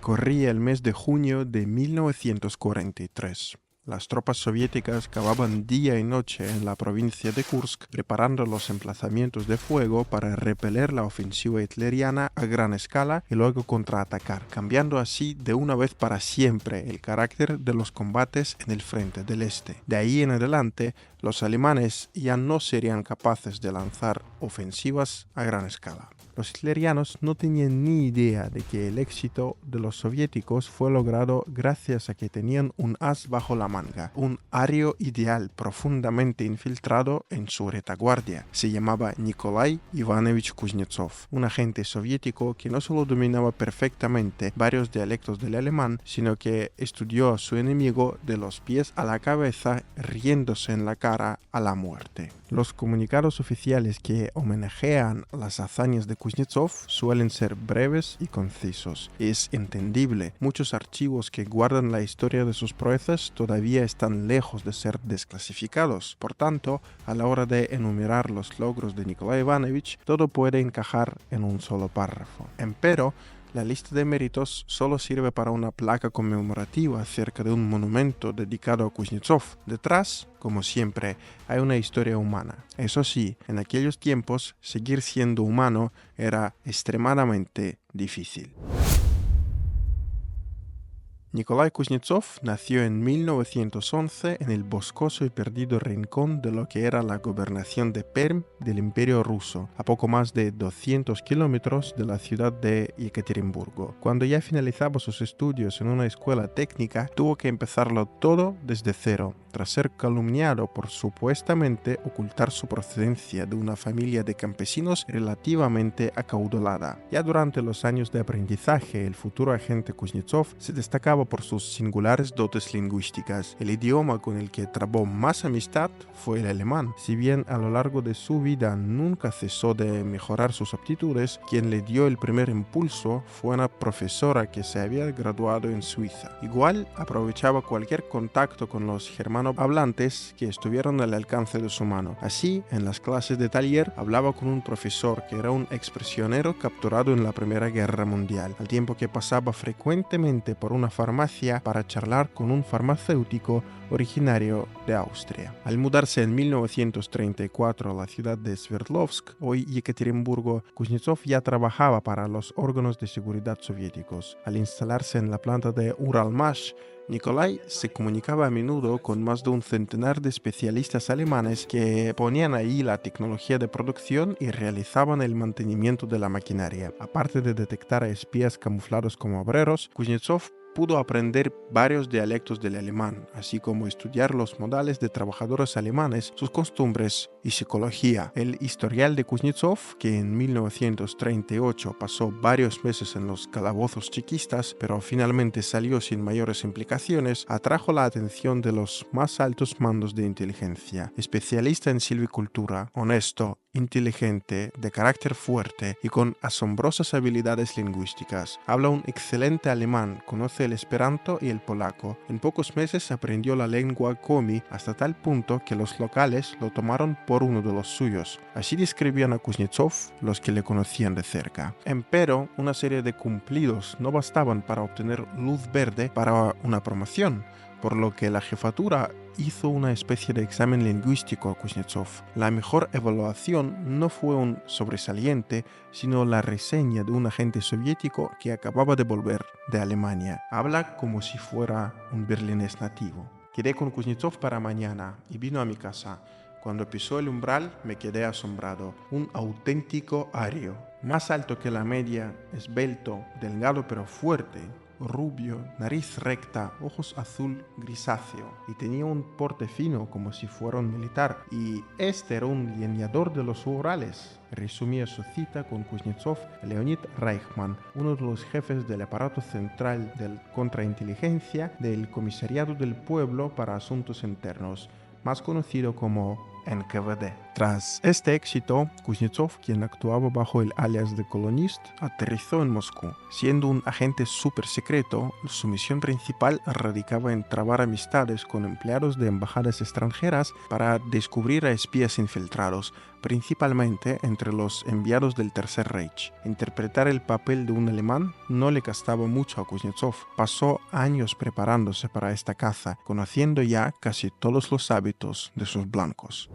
Corría el mes de junio de 1943. Las tropas soviéticas cavaban día y noche en la provincia de Kursk, preparando los emplazamientos de fuego para repeler la ofensiva hitleriana a gran escala y luego contraatacar, cambiando así de una vez para siempre el carácter de los combates en el frente del este. De ahí en adelante, los alemanes ya no serían capaces de lanzar ofensivas a gran escala. Los hitlerianos no tenían ni idea de que el éxito de los soviéticos fue logrado gracias a que tenían un as bajo la manga, un ario ideal profundamente infiltrado en su retaguardia. Se llamaba Nikolai Ivanovich Kuznetsov, un agente soviético que no solo dominaba perfectamente varios dialectos del alemán, sino que estudió a su enemigo de los pies a la cabeza, riéndose en la cara a la muerte. Los comunicados oficiales que homenajean las hazañas de Kuznetsov suelen ser breves y concisos. Es entendible, muchos archivos que guardan la historia de sus proezas todavía están lejos de ser desclasificados. Por tanto, a la hora de enumerar los logros de Nikolai Ivanovich, todo puede encajar en un solo párrafo. Empero, la lista de méritos solo sirve para una placa conmemorativa cerca de un monumento dedicado a Kuznetsov. Detrás, como siempre, hay una historia humana. Eso sí, en aquellos tiempos, seguir siendo humano era extremadamente difícil. Nikolai Kuznetsov nació en 1911 en el boscoso y perdido rincón de lo que era la gobernación de Perm del Imperio Ruso, a poco más de 200 kilómetros de la ciudad de Yekaterinburgo. Cuando ya finalizaba sus estudios en una escuela técnica, tuvo que empezarlo todo desde cero, tras ser calumniado por supuestamente ocultar su procedencia de una familia de campesinos relativamente acaudalada. Ya durante los años de aprendizaje, el futuro agente Kuznetsov se destacaba por sus singulares dotes lingüísticas. El idioma con el que trabó más amistad fue el alemán. Si bien a lo largo de su vida nunca cesó de mejorar sus aptitudes, quien le dio el primer impulso fue una profesora que se había graduado en Suiza. Igual aprovechaba cualquier contacto con los germanohablantes que estuvieron al alcance de su mano. Así, en las clases de taller, hablaba con un profesor que era un exprisionero capturado en la Primera Guerra Mundial, al tiempo que pasaba frecuentemente por una farmacia para charlar con un farmacéutico originario de Austria. Al mudarse en 1934 a la ciudad de Sverdlovsk, hoy Yekaterinburgo, Kuznetsov ya trabajaba para los órganos de seguridad soviéticos. Al instalarse en la planta de Uralmash, Nikolai se comunicaba a menudo con más de un centenar de especialistas alemanes que ponían ahí la tecnología de producción y realizaban el mantenimiento de la maquinaria. Aparte de detectar a espías camuflados como obreros, Kuznetsov pudo aprender varios dialectos del alemán, así como estudiar los modales de trabajadores alemanes, sus costumbres y psicología. El historial de Kuznetsov, que en 1938 pasó varios meses en los calabozos chequistas, pero finalmente salió sin mayores implicaciones, atrajo la atención de los más altos mandos de inteligencia. Especialista en silvicultura, honesto, inteligente, de carácter fuerte y con asombrosas habilidades lingüísticas. Habla un excelente alemán, conoce el esperanto y el polaco. En pocos meses aprendió la lengua komi hasta tal punto que los locales lo tomaron por uno de los suyos. Así describían a Kuznetsov los que le conocían de cerca. Empero, una serie de cumplidos no bastaban para obtener luz verde para una promoción, por lo que la jefatura hizo una especie de examen lingüístico a Kuznetsov. La mejor evaluación no fue un sobresaliente, sino la reseña de un agente soviético que acababa de volver de Alemania. Habla como si fuera un berlinés nativo. Quedé con Kuznetsov para mañana y vino a mi casa. Cuando pisó el umbral me quedé asombrado. Un auténtico ario. Más alto que la media, esbelto, delgado pero fuerte, rubio, nariz recta, ojos azul grisáceo, y tenía un porte fino como si fuera un militar. Y este era un leñador de los Urales. Resumía su cita con Kuznetsov Leonid Reichmann, uno de los jefes del aparato central de contrainteligencia del Comisariado del Pueblo para Asuntos Internos. más conocido como NKVD. Tras este éxito, Kuznetsov, quien actuaba bajo el alias de Kolonist, aterrizó en Moscú. Siendo un agente súper secreto, su misión principal radicaba en trabar amistades con empleados de embajadas extranjeras para descubrir a espías infiltrados, principalmente entre los enviados del Tercer Reich. Interpretar el papel de un alemán no le costaba mucho a Kuznetsov. Pasó años preparándose para esta caza, conociendo ya casi todos los hábitos de sus blancos.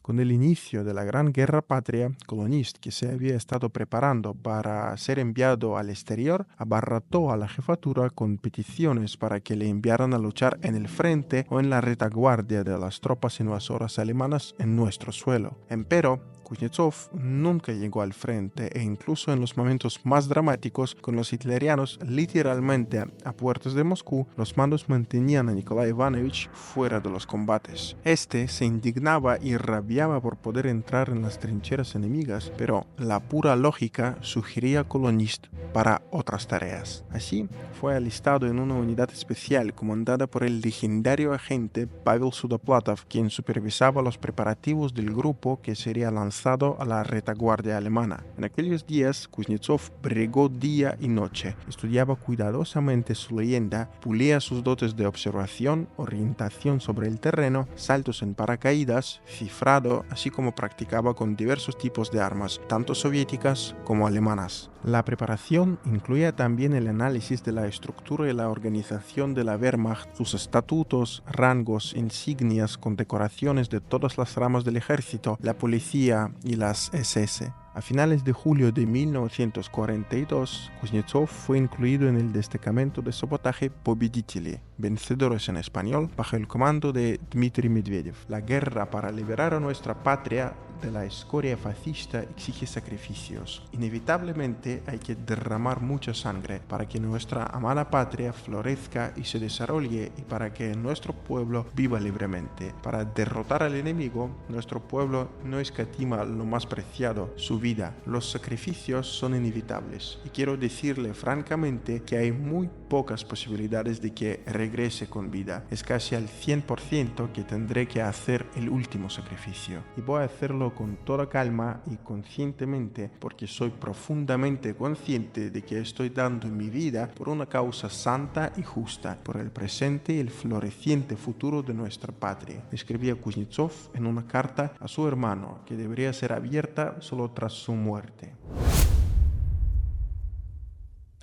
Con el inicio de la Gran Guerra Patria, Kolonist, que se había estado preparando para ser enviado al exterior, abarrotó a la jefatura con peticiones para que le enviaran a luchar en el frente o en la retaguardia de las tropas invasoras alemanas en nuestro suelo. Empero, Kuznetsov nunca llegó al frente e incluso en los momentos más dramáticos, con los hitlerianos literalmente a puertas de Moscú, los mandos mantenían a Nikolai Ivanovich fuera de los combates. Este se indignaba y rabiaba por poder entrar en las trincheras enemigas, pero la pura lógica sugería a Kolonist para otras tareas. Así, fue alistado en una unidad especial comandada por el legendario agente Pavel Sudoplatov, quien supervisaba los preparativos del grupo que sería lanzado a la retaguardia alemana. En aquellos días, Kuznetsov bregó día y noche, estudiaba cuidadosamente su leyenda, pulía sus dotes de observación, orientación sobre el terreno, saltos en paracaídas, cifrado, así como practicaba con diversos tipos de armas, tanto soviéticas como alemanas. La preparación incluía también el análisis de la estructura y la organización de la Wehrmacht, sus estatutos, rangos, insignias, condecoraciones de todas las ramas del ejército, la policía y las SS. A finales de julio de 1942, Kuznetsov fue incluido en el destacamento de sabotaje Pobedители, vencedores en español, bajo el comando de Dmitry Medvedev. La guerra para liberar a nuestra patria de la escoria fascista exige sacrificios. Inevitablemente hay que derramar mucha sangre para que nuestra amada patria florezca y se desarrolle y para que nuestro pueblo viva libremente. Para derrotar al enemigo, nuestro pueblo no escatima lo más preciado, su vida. Los sacrificios son inevitables y quiero decirle francamente que hay muy pocas posibilidades de que regrese con vida. Es casi al 100% que tendré que hacer el último sacrificio y voy a hacerlo con toda calma y conscientemente porque soy profundamente consciente de que estoy dando mi vida por una causa santa y justa, por el presente y el floreciente futuro de nuestra patria, escribía Kuznetsov en una carta a su hermano que debería ser abierta solo tras su muerte.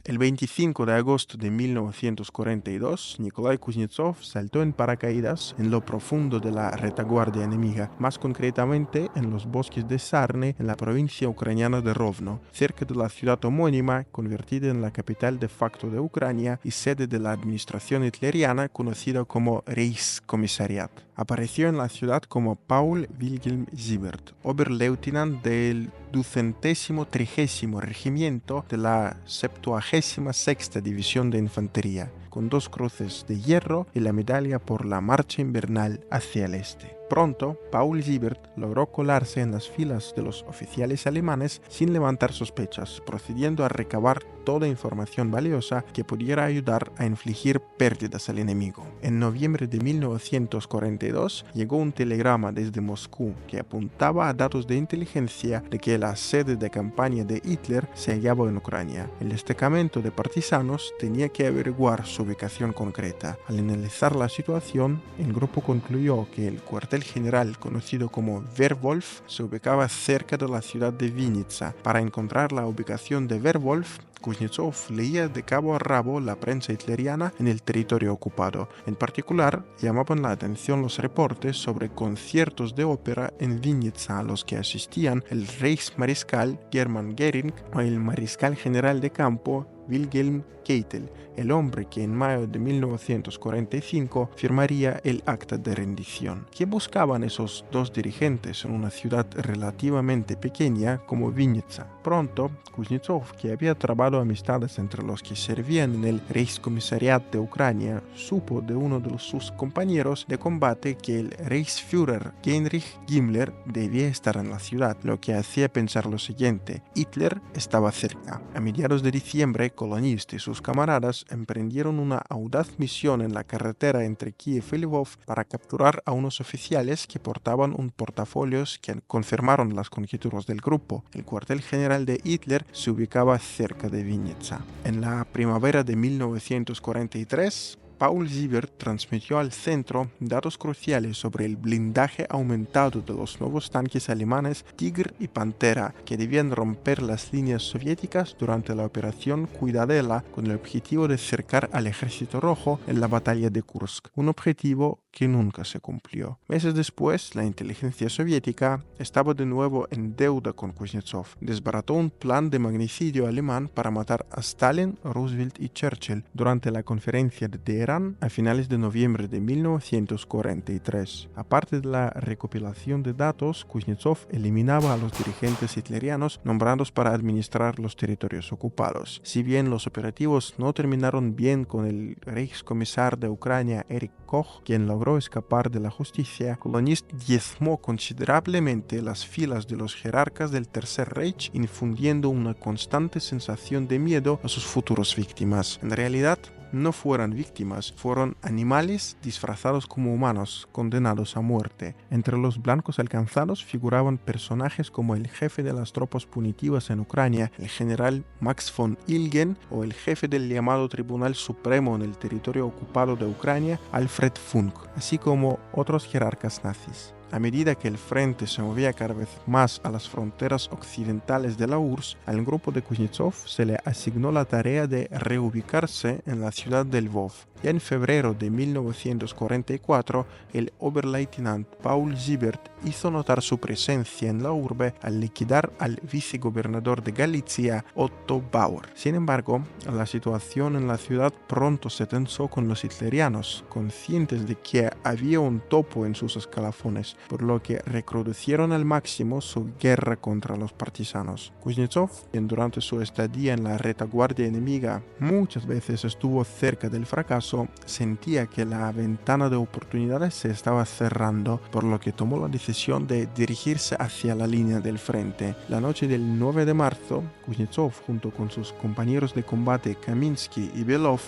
El 25 de agosto de 1942, Nikolai Kuznetsov saltó en paracaídas en lo profundo de la retaguardia enemiga, más concretamente en los bosques de Sarne, en la provincia ucraniana de Rovno, cerca de la ciudad homónima, convertida en la capital de facto de Ucrania y sede de la administración hitleriana conocida como Reichskommissariat. Apareció en la ciudad como Paul Wilhelm Siebert, Oberleutnant del 230º Regimiento de la 76ª División de Infantería, con 2 cruces de hierro y la medalla por la marcha invernal hacia el este. Pronto, Paul Siebert logró colarse en las filas de los oficiales alemanes sin levantar sospechas, procediendo a recabar toda información valiosa que pudiera ayudar a infligir pérdidas al enemigo. En noviembre de 1942 llegó un telegrama desde Moscú que apuntaba a datos de inteligencia de que la sede de campaña de Hitler se hallaba en Ucrania. El destacamento de partisanos tenía que averiguar su ubicación concreta. Al analizar la situación, el grupo concluyó que el cuartel general conocido como Werwolf se ubicaba cerca de la ciudad de Vinnytsia. Para encontrar la ubicación de Werwolf, Kuznetsov leía de cabo a rabo la prensa hitleriana en el territorio ocupado. En particular, llamaban la atención los reportes sobre conciertos de ópera en Vinnytsia a los que asistían el Reichsmariscal Hermann Göring o el mariscal general de campo Wilhelm Keitel, el hombre que en mayo de 1945 firmaría el acta de rendición. ¿Qué buscaban esos dos dirigentes en una ciudad relativamente pequeña como Vinnytsia? Pronto, Kuznetsov, que había trabado amistades entre los que servían en el Reichskommissariat de Ucrania, supo de uno de sus compañeros de combate que el Reichsführer Heinrich Himmler debía estar en la ciudad, lo que hacía pensar lo siguiente: Hitler estaba cerca. A mediados de diciembre, Kolonist y sus camaradas emprendieron una audaz misión en la carretera entre Kiev y Lvov para capturar a unos oficiales que portaban un portafolios que confirmaron las conjeturas del grupo. El cuartel general de Hitler se ubicaba cerca de Vinnytsia. En la primavera de 1943, Paul Siebert transmitió al centro datos cruciales sobre el blindaje aumentado de los nuevos tanques alemanes Tigr y Pantera, que debían romper las líneas soviéticas durante la operación Cuidadela con el objetivo de cercar al Ejército Rojo en la batalla de Kursk, un objetivo que nunca se cumplió. Meses después, la inteligencia soviética estaba de nuevo en deuda con Kuznetsov. Desbarató un plan de magnicidio alemán para matar a Stalin, Roosevelt y Churchill durante la conferencia de Teherán a finales de noviembre de 1943. Aparte de la recopilación de datos, Kuznetsov eliminaba a los dirigentes hitlerianos nombrados para administrar los territorios ocupados. Si bien los operativos no terminaron bien con el Reichskommissar de Ucrania Erich Koch, quien logró escapar de la justicia, Kolonist diezmó considerablemente las filas de los jerarcas del Tercer Reich, infundiendo una constante sensación de miedo a sus futuras víctimas. En realidad, no fueron víctimas, fueron animales disfrazados como humanos, condenados a muerte. Entre los blancos alcanzados figuraban personajes como el jefe de las tropas punitivas en Ucrania, el general Max von Ilgen, o el jefe del llamado Tribunal Supremo en el territorio ocupado de Ucrania, Alfred Funk, así como otros jerarcas nazis. A medida que el frente se movía cada vez más a las fronteras occidentales de la URSS, al grupo de Kuznetsov se le asignó la tarea de reubicarse en la ciudad de Lvov. Ya en febrero de 1944, el Oberleutnant Paul Siebert hizo notar su presencia en la urbe al liquidar al vicegobernador de Galicia, Otto Bauer. Sin embargo, la situación en la ciudad pronto se tensó con los hitlerianos, conscientes de que había un topo en sus escalafones, por lo que recrudecieron al máximo su guerra contra los partisanos. Kuznetsov, quien durante su estadía en la retaguardia enemiga muchas veces estuvo cerca del fracaso, sentía que la ventana de oportunidades se estaba cerrando, por lo que tomó la decisión de dirigirse hacia la línea del frente. La noche del 9 de marzo, Kuznetsov, junto con sus compañeros de combate Kaminsky y Belov,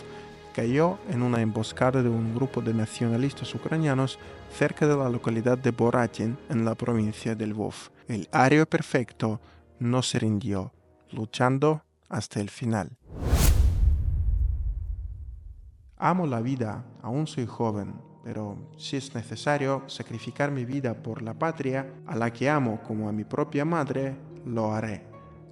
cayó en una emboscada de un grupo de nacionalistas ucranianos cerca de la localidad de Boratin, en la provincia de Lvov. El área perfecto no se rindió, luchando hasta el final. Amo la vida, aún soy joven, pero si es necesario sacrificar mi vida por la patria, a la que amo como a mi propia madre, lo haré.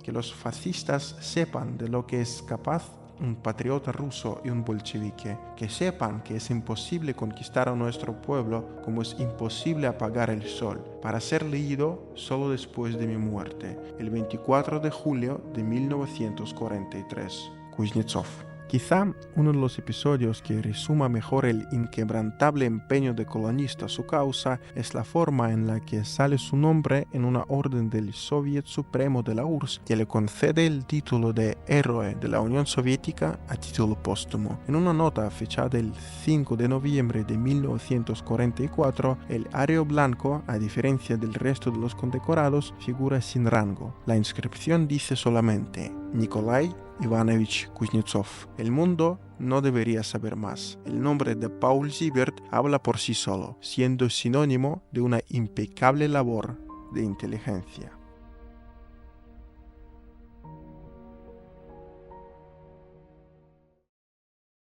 Que los fascistas sepan de lo que es capaz un patriota ruso y un bolchevique, que sepan que es imposible conquistar a nuestro pueblo como es imposible apagar el sol, para ser leído solo después de mi muerte, el 24 de julio de 1943. Kuznetsov. Quizá uno de los episodios que resuma mejor el inquebrantable empeño de Kolonist a su causa es la forma en la que sale su nombre en una orden del Soviet Supremo de la URSS que le concede el título de Héroe de la Unión Soviética a título póstumo. En una nota fechada el 5 de noviembre de 1944, el areo blanco, a diferencia del resto de los condecorados, figura sin rango. La inscripción dice solamente Nikolai Ivanovich Kuznetsov. El mundo no debería saber más. El nombre de Paul Siebert habla por sí solo, siendo sinónimo de una impecable labor de inteligencia.